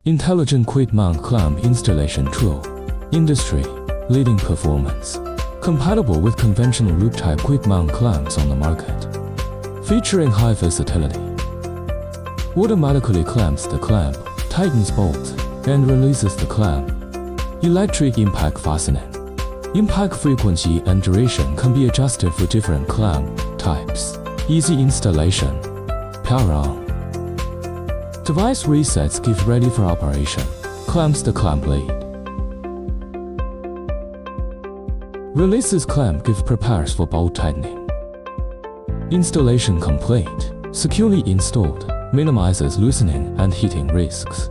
Intelligent quick mount clamp installation tool. Industry leading performance. Compatible with conventional loop type quick mount clamps on the market. Featuring high versatility. Automatically clamps the clamp, tightens bolt, and releases the clamp. Electric impact fastening. Impact frequency and duration can be adjusted for different clamp types. Easy installation. Power on. Device resets give ready for operation. Clamps the clamp lead. Releases clamp give prepares for bolt tightening. Installation complete. Securely installed. Minimizes loosening and heating risks.